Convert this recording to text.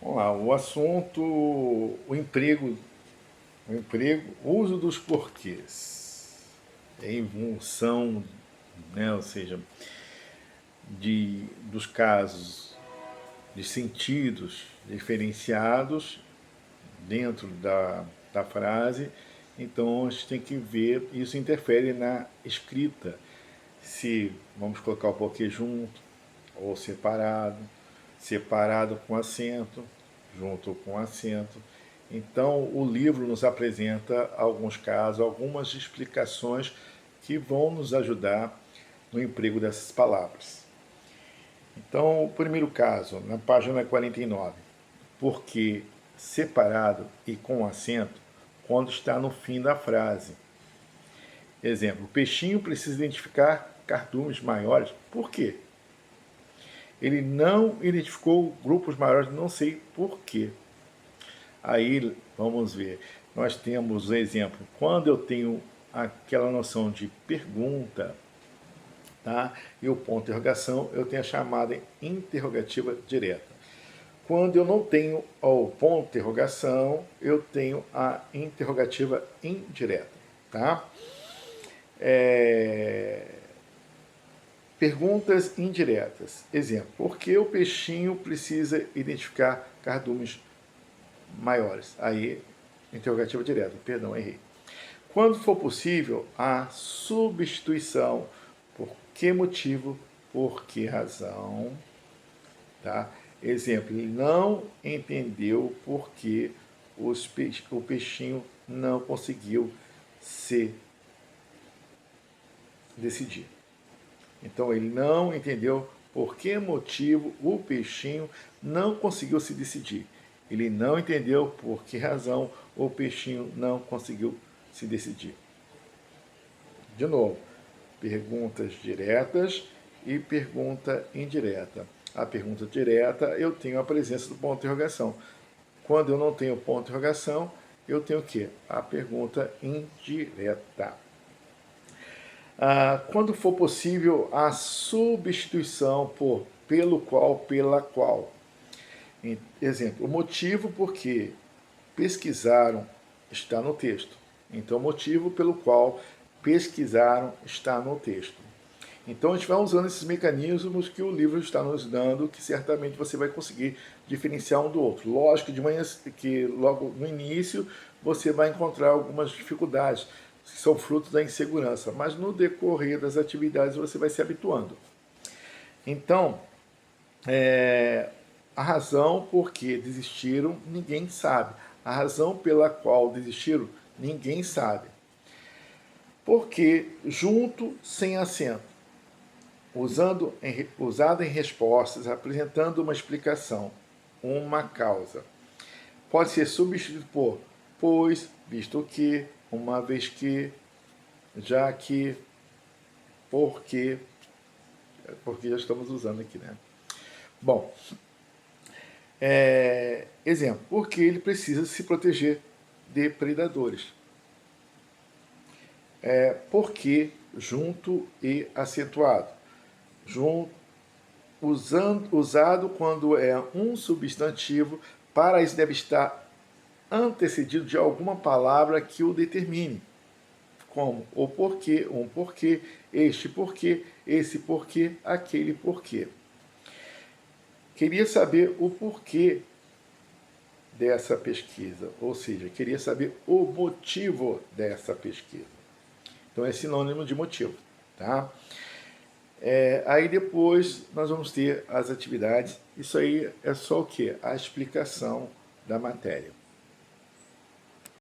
Vamos lá, o assunto, o uso dos porquês em função, né, ou seja, dos casos de sentidos diferenciados dentro da frase. Então a gente tem que ver, isso interfere na escrita, se vamos colocar o porquê junto ou separado, separado com acento, junto com acento. Então, o livro nos apresenta alguns casos, algumas explicações que vão nos ajudar no emprego dessas palavras. Então, o primeiro caso, na página 49, porque separado e com acento quando está no fim da frase. Exemplo, o peixinho precisa identificar cardumes maiores. Por quê? Ele não identificou grupos maiores, não sei por quê. Aí, vamos ver, nós temos o exemplo, quando eu tenho aquela noção de pergunta, tá? E o ponto de interrogação, eu tenho a chamada interrogativa direta. Quando eu não tenho o ponto de interrogação, eu tenho a interrogativa indireta, tá? Perguntas indiretas. Exemplo, por que o peixinho precisa identificar cardumes maiores? Aí, interrogativa direta, perdão, errei. Quando for possível, a substituição. Por que motivo? Por que razão? Tá? Exemplo, ele não entendeu por que o peixinho não conseguiu se decidir. Então, ele não entendeu por que motivo o peixinho não conseguiu se decidir. Ele não entendeu por que razão o peixinho não conseguiu se decidir. De novo, perguntas diretas e pergunta indireta. A pergunta direta, eu tenho a presença do ponto de interrogação. Quando eu não tenho ponto de interrogação, eu tenho o quê? A pergunta indireta. Quando for possível, a substituição por pelo qual, pela qual. Exemplo, o motivo por que pesquisaram está no texto. Então, o motivo pelo qual pesquisaram está no texto. Então, a gente vai usando esses mecanismos que o livro está nos dando, que certamente você vai conseguir diferenciar um do outro. Lógico que logo no início você vai encontrar algumas dificuldades, que são frutos da insegurança, mas no decorrer das atividades você vai se habituando. Então, a razão por que desistiram, ninguém sabe. A razão pela qual desistiram, ninguém sabe. Porque junto, sem acento, usado em respostas, apresentando uma explicação, uma causa. Pode ser substituído por pois, visto que, uma vez que, já que, porque já estamos usando aqui, né? Bom, exemplo, porque ele precisa se proteger de predadores. Porque junto e acentuado. Usado quando é um substantivo, para isso deve estar antecedido de alguma palavra que o determine, como o porquê, um porquê, este porquê, esse porquê, aquele porquê. Queria saber o porquê dessa pesquisa, ou seja, queria saber o motivo dessa pesquisa. Então é sinônimo de motivo, tá? Aí depois nós vamos ter as atividades. Isso aí é só o quê? A explicação da matéria.